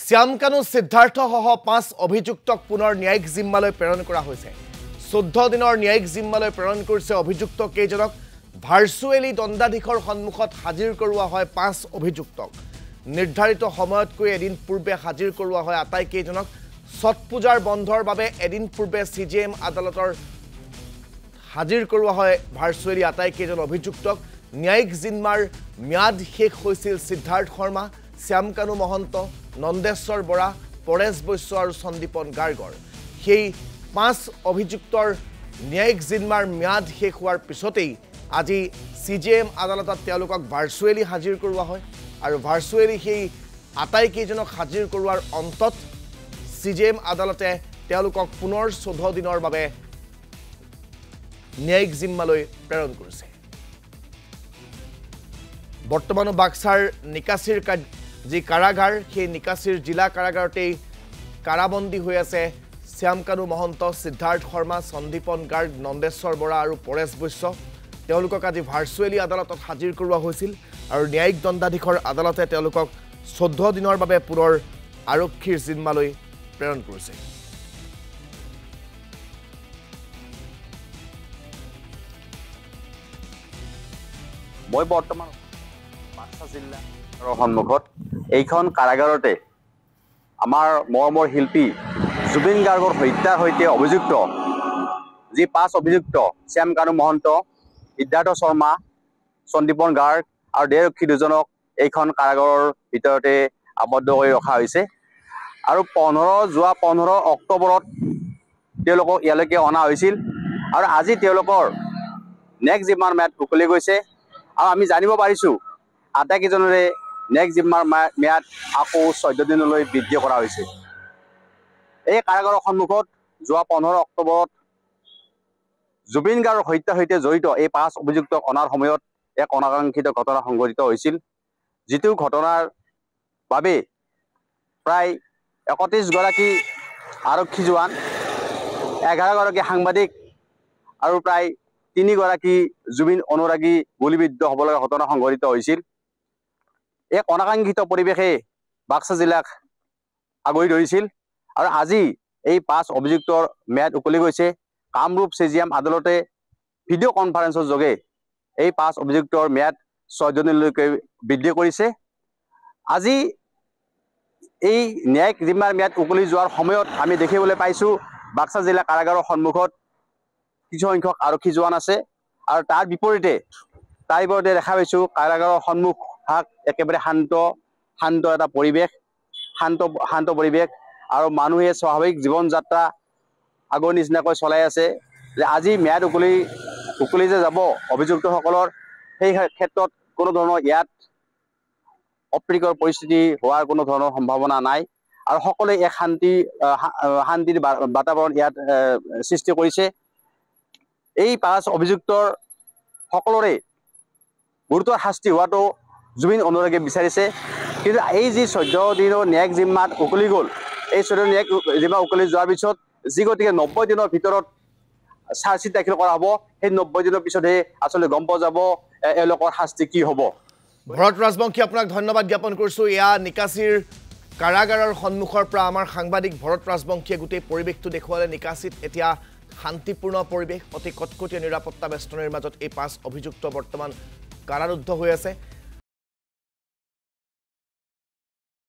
শ্যামকানু সিদ্ধাৰ্থ সহ 5 অভিযুক্তক পুনৰ ন্যায়িক জিম্মালৈ প্ৰেৰণ কৰা হৈছে। 14 দিনৰ ন্যায়িক জিম্মালৈ প্ৰেৰণ কৰিছে অভিযুক্ত কেইজনক। ভাৰ্চুৱেলি দণ্ডাধীশৰ সন্মুখত হাজিৰ কৰোৱা হয় 5 অভিযুক্তক। নিৰ্ধাৰিত সময়তকৈ এদিন পূৰ্বে হাজিৰ কৰোৱা হয় আটাইকেইজনক। ছট পূজাৰ বন্ধৰ বাবে এদিন পূৰ্বে CJM আদালতৰ হাজিৰ কৰোৱা হয় ভাৰ্চুৱেলি আটাইকেইজন অভিযুক্তক। ন্যায়িক জিম্মাৰ ম্যাদ শেষ হৈছিল সিদ্ধাৰ্থ শৰ্মা, শ্যামকানু মহন্ত, নন্দেশ্বৰ বৰা, পৰেশ বৈশ্য আৰু সন্দীপন গাৰ্গৰ। সেই 5 অভিযুক্তৰ ন্যায়িক জিম্মাৰ ম্যাদ শেষ হোৱাৰ পিছতেই আজি CJM আদালতত তেওঁলোকক ভাৰ্চুৱেলি হাজিৰ কৰোৱা হয় আৰু ভাৰ্চুৱেলি সেই আটাইকেইজনক হাজিৰ কৰোৱাৰ অন্তত CJM আদালতে তেওঁলোকক পুনৰ 14 দিনৰ বাবে ন্যায়িক জিম্মালৈ প্ৰেৰণ কৰিছে। বৰ্তমানো বাক্সাৰ নিকাছিৰ যি কাৰাগাৰ, সেই নিকাছিৰ জিলা কাৰাগাৰতেই কাৰাবন্দী হৈ আছে শ্যামকানু মহন্ত, সিদ্ধাৰ্থ শৰ্মা, সন্দীপন গাৰ্গ, নন্দেশ্বৰ বৰা আৰু পৰেশ বৈশ্য। তেওঁলোকক আজি ভাৰ্চুৱেলি আদালতত হাজিৰ কৰোৱা হৈছিল আৰু ন্যায়িক দণ্ডাধীশৰ আদালতে তেওঁলোকক 14 দিনৰ বাবে পুনৰ আৰক্ষীৰ জিম্মালৈ প্ৰেৰণ কৰিছে। মই বৰ্তমান বাক্সা জিলাৰ সন্মুখত এইখন কাৰাগাৰতে আমাৰ মৰমৰ শিল্পী জুবিন গাৰ্গৰ হত্যাৰ সৈতে অভিযুক্ত যি 5 অভিযুক্ত শ্যামকানু মহন্ত, সিদ্ধাৰ্থ শৰ্মা, সন্দীপন গাৰ্গ আৰু দেহৰক্ষী দুজনক এইখন কাৰাগাৰৰ ভিতৰতে আবদ্ধ কৰি ৰখা হৈছে আৰু যোৱা 15 অক্টোবৰত তেওঁলোকক ইয়ালৈকে অনা হৈছিল আৰু আজি তেওঁলোকৰ নেক্সট জিম্মাৰ ম্যাদ উকলি গৈছে আৰু আমি জানিব পাৰিছোঁ আটাইকেইজনৰে নেক্সট জিম্মাৰ ম্যাদ আকৌ 14 দিনলৈ বৃদ্ধি কৰা হৈছে। এই কাৰাগাৰৰ সন্মুখত যোৱা 15 অক্টোবৰত জুবিন গাৰ্গৰ হত্যাৰ সৈতে জড়িত এই 5 অভিযুক্তক অনাৰ সময়ত এক অনাকাংক্ষিত ঘটনা সংঘটিত হৈছিল, যিটো ঘটনাৰ বাবে প্ৰায় 31 গৰাকী আৰক্ষী জোৱান, 11 গৰাকী সাংবাদিক আৰু প্ৰায় 3 গৰাকী জুবিন অনুৰাগী গুলীবিদ্ধ হ'ব লগা ঘটনা সংঘটিত হৈছিল। এক অনাকাংক্ষিত পৰিৱেশে বাক্সা জিলাক আগুৰি ধৰিছিল আৰু আজি এই 5 অভিযুক্তৰ ম্যাদ উকলি গৈছে। কামৰূপ CJM আদালতে ভিডিঅ' কনফাৰেন্সৰ যোগে এই 5 অভিযুক্তৰ ম্যাদ 14 দিনলৈকে বৃদ্ধি কৰিছে। আজি এই ন্যায়িক জিম্মাৰ ম্যাদ উকলি যোৱাৰ সময়ত আমি দেখিবলৈ পাইছোঁ বাক্সা জিলা কাৰাগাৰৰ সন্মুখত কিছু সংখ্যক আৰক্ষী জোৱান আছে আৰু তাৰ বিপৰীতে দেখা পাইছোঁ কাৰাগাৰৰ সন্মুখ ভাগ একেবাৰে শান্ত এটা পৰিৱেশ, শান্ত পৰিৱেশ আৰু মানুহে স্বাভাৱিক জীৱন যাত্ৰা আগৰ নিচিনাকৈ চলাই আছে। যে আজি ম্যাদ উকলি যে যাব অভিযুক্তসকলৰ, সেই ক্ষেত্ৰত কোনো ধৰণৰ ইয়াত অপ্ৰীতিকৰ পৰিস্থিতি হোৱাৰ কোনো ধৰণৰ সম্ভাৱনা নাই আৰু সকলোৱে এক শান্তিৰ বাতাবৰণ ইয়াত সৃষ্টি কৰিছে। এই 5 অভিযুক্তৰ সকলোৰে গুৰুতৰ শাস্তি হোৱাটো জুবিন অনুৰাগীয়ে বিচাৰিছে, কিন্তু এই যি 14 দিনৰ ন্যায়িক জিম্মাত উকলি গ'ল, এই 14 ন্যায়িক জিম্মা উকলি যোৱাৰ পিছত যি গতিকে 90 দিনৰ ভিতৰত চাৰ্জশ্বিট দাখিল কৰা হ'ব, সেই 90 দিনৰ পিছতহে আচলতে গম পোৱা যাব এওঁলোকৰ শাস্তি কি হ'ব। ভৰত ৰাজবংশী, আপোনাক ধন্যবাদ জ্ঞাপন কৰিছোঁ। এয়া নিকাছিৰ কাৰাগাৰৰ সন্মুখৰ পৰা আমাৰ সাংবাদিক ভৰত ৰাজবংশীয়ে গোটেই পৰিৱেশটো দেখুৱালে। নিকাছিত এতিয়া শান্তিপূৰ্ণ পৰিৱেশ, অতি কটকটীয়া নিৰাপত্তা বেষ্টনীৰ মাজত এই 5 অভিযুক্ত বৰ্তমান কাৰাৰুদ্ধ হৈ আছে।